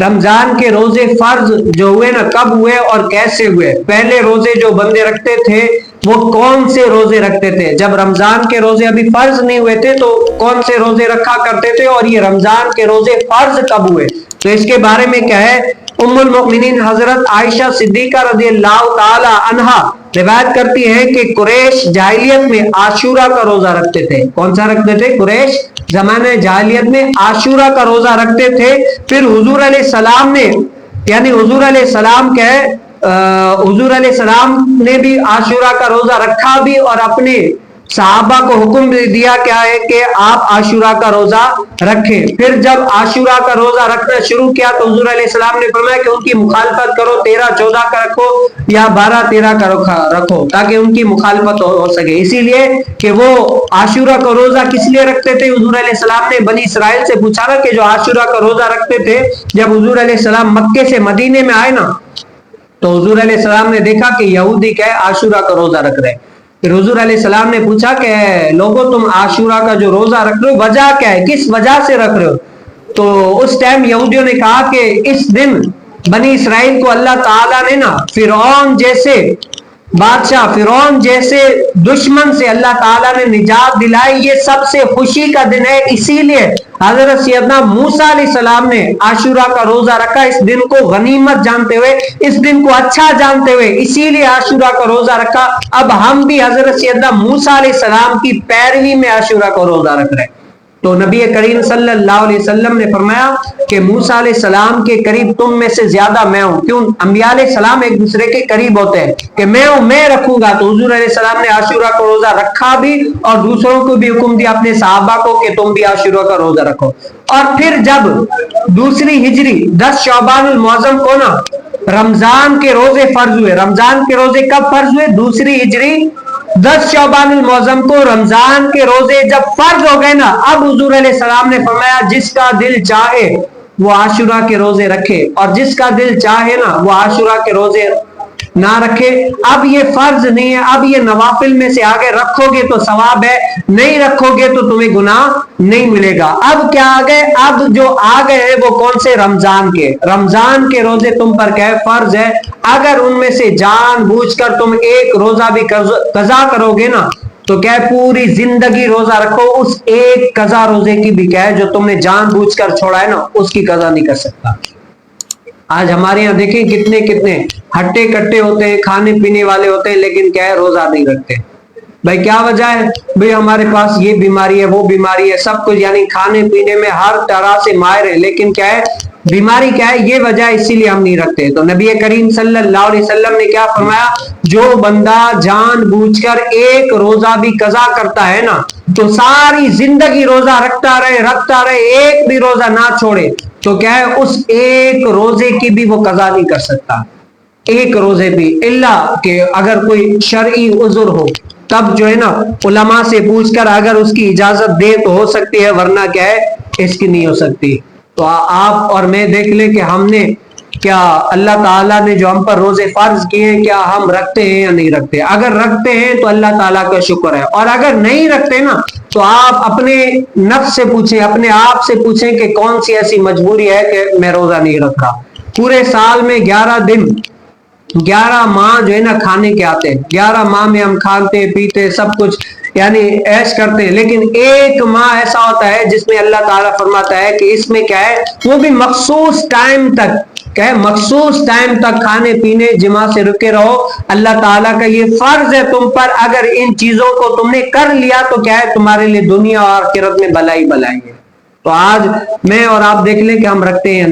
رمضان کے روزے فرض جو ہوئے نا کب ہوئے اور کیسے ہوئے؟ پہلے روزے جو بندے رکھتے تھے وہ کون سے روزے رکھتے تھے؟ جب رمضان کے روزے ابھی فرض نہیں ہوئے تھے تو کون سے روزے رکھا کرتے تھے، اور یہ رمضان کے روزے فرض کب ہوئے؟ تو اس کے بارے میں کیا ہے، ام المؤمنین حضرت عائشہ صدیقہ رضی اللہ تعالی عنہا روایت کرتی ہے کہ قریش جاہلیت میں عاشورہ کا روزہ رکھتے تھے۔ کون سا رکھتے تھے؟ قریش زمانے جاہلیت میں عاشورہ کا روزہ رکھتے تھے۔ پھر حضور علیہ السلام نے، یعنی حضور علیہ السلام کیا ہے، حضور علیہ السلام نے بھی عاشورہ کا روزہ رکھا بھی، اور اپنے صحابہ کو حکم دیا کیا ہے کہ آپ عاشورہ کا روزہ رکھیں۔ پھر جب عاشورہ کا روزہ رکھنا شروع کیا تو حضور علیہ السلام نے فرمایا کہ ان کی مخالفت کرو، 13-14 کا رکھو یا 12-13 کا رکھو تاکہ ان کی مخالفت ہو سکے۔ اسی لیے کہ وہ عاشورہ کا روزہ کس لیے رکھتے تھے؟ حضور علیہ السلام نے بنی اسرائیل سے پوچھا نا کہ جو عاشورہ کا روزہ رکھتے تھے، جب حضور علیہ السلام مکے سے مدینے میں آئے نا تو حضور علیہ السلام نے دیکھا کہ یہودی کیا ہے، عاشورہ کا روزہ رکھ رہے ہیں۔ پھر حضور علیہ السلام نے پوچھا کہ لوگوں تم عاشورہ کا جو روزہ رکھ رہے ہو وجہ کیا ہے، کس وجہ سے رکھ رہے ہو؟ تو اس ٹائم یہودیوں نے کہا کہ اس دن بنی اسرائیل کو اللہ تعالیٰ نے نا فرعون جیسے بادشاہ، فرعون جیسے دشمن سے اللہ تعالیٰ نے نجات دلائی، یہ سب سے خوشی کا دن ہے۔ اسی لیے حضرت سیدنا موسیٰ علیہ السلام نے عاشورہ کا روزہ رکھا، اس دن کو غنیمت جانتے ہوئے، اس دن کو اچھا جانتے ہوئے، اسی لیے عاشورہ کا روزہ رکھا۔ اب ہم بھی حضرت سیدنا موسیٰ علیہ السلام کی پیروی میں عاشورہ کا روزہ رکھ رہے ہیں۔ تو نبی کریم صلی اللہ علیہ وسلم نے فرمایا کہ موسیٰ علیہ السلام کے قریب تم میں سے زیادہ میں ہوں۔ کیوں؟ انبیاء علیہ السلام ایک دوسرے کے قریب ہوتے ہیں کہ میں ہوں، میں رکھوں گا۔ تو حضور علیہ السلام نے عاشورہ کا روزہ رکھا بھی اور دوسروں کو بھی حکم دیا اپنے صحابہ کو کہ تم بھی عاشورہ کا روزہ رکھو۔ اور پھر جب دوسری ہجری 10 شعبان المعظم کو نا رمضان کے روزے فرض ہوئے۔ رمضان کے روزے کب فرض ہوئے؟ دوسری ہجری 10 شعبان المعظم کو رمضان کے روزے جب فرض ہو گئے نا، اب حضور علیہ السلام نے فرمایا جس کا دل چاہے وہ عاشورہ کے روزے رکھے، اور جس کا دل چاہے نا وہ عاشورہ کے روزے نہ رکھے۔ اب یہ فرض نہیں ہے، اب یہ نوافل میں سے آگے رکھو گے تو ثواب ہے، نہیں رکھو گے تو تمہیں گناہ نہیں ملے گا۔ اب کیا آ گئے؟ اب جو آ گئے ہیں وہ کون سے؟ رمضان کے۔ رمضان کے روزے تم پر کیا ہے؟ فرض ہے۔ اگر ان میں سے جان بوجھ کر تم ایک روزہ بھی قضا کرو گے نا تو کیا ہے، پوری زندگی روزہ رکھو، اس ایک قضا روزے کی بھی کیا ہے جو تم نے جان بوجھ کر چھوڑا ہے نا اس کی قضا نہیں کر سکتا۔ آج ہمارے یہاں دیکھیں کتنے کتنے ہٹے کٹے ہوتے ہیں، کھانے پینے والے ہوتے ہیں، لیکن کیا ہے، روزہ نہیں رکھتے۔ بھائی کیا وجہ ہے؟ بھائی ہمارے پاس یہ بیماری ہے، وہ بیماری ہے، سب کچھ یعنی کھانے پینے میں ہر طرح سے ماہر ہے، لیکن کیا ہے، بیماری کیا ہے، یہ وجہ ہے، اسی لیے ہم نہیں رکھتے۔ تو نبی کریم صلی اللہ علیہ وسلم نے کیا فرمایا؟ جو بندہ جان بوجھ کر ایک روزہ بھی قضا کرتا ہے نا تو ساری زندگی روزہ رکھتا رہے، ایک بھی روزہ نہ چھوڑے تو کیا ہے، اس ایک روزے کی بھی وہ قضا نہیں کر سکتا، ایک روزے بھی، اللہ کہ اگر کوئی شرعی عذر ہو تب جو ہے نا علماء سے پوچھ کر اگر اس کی اجازت دے تو ہو سکتی ہے، ورنہ کیا ہے، اس کی نہیں ہو سکتی۔ تو آپ اور میں دیکھ لیں کہ ہم نے کیا اللہ تعالیٰ نے جو ہم پر روزے فرض کیے ہیں کیا ہم رکھتے ہیں یا نہیں رکھتے؟ اگر رکھتے ہیں تو اللہ تعالیٰ کا شکر ہے، اور اگر نہیں رکھتے نا تو آپ اپنے نفس سے پوچھیں، اپنے آپ سے پوچھیں کہ کون سی ایسی مجبوری ہے کہ میں روزہ نہیں رکھ رہا۔ پورے سال میں 11 دن 11 ماہ جو ہے نا کھانے کے آتے ہیں، 11 ماہ میں ہم کھاتے پیتے سب کچھ یعنی ایش کرتے ہیں، لیکن ایک ماہ ایسا ہوتا ہے جس میں اللہ تعالیٰ فرماتا ہے کہ اس میں کیا ہے، وہ بھی مخصوص ٹائم تک، کیا ہے، مخصوص ٹائم تک کھانے پینے جماع سے رکے رہو۔ اللہ تعالیٰ کا یہ فرض ہے تم پر، اگر ان چیزوں کو تم نے کر لیا تو کیا ہے، تمہارے لیے دنیا اور آخرت میں بھلائی بھلائی ہے۔ تو آج میں اور آپ دیکھ لیں کہ ہم رکھتے ہیں یا نہیں۔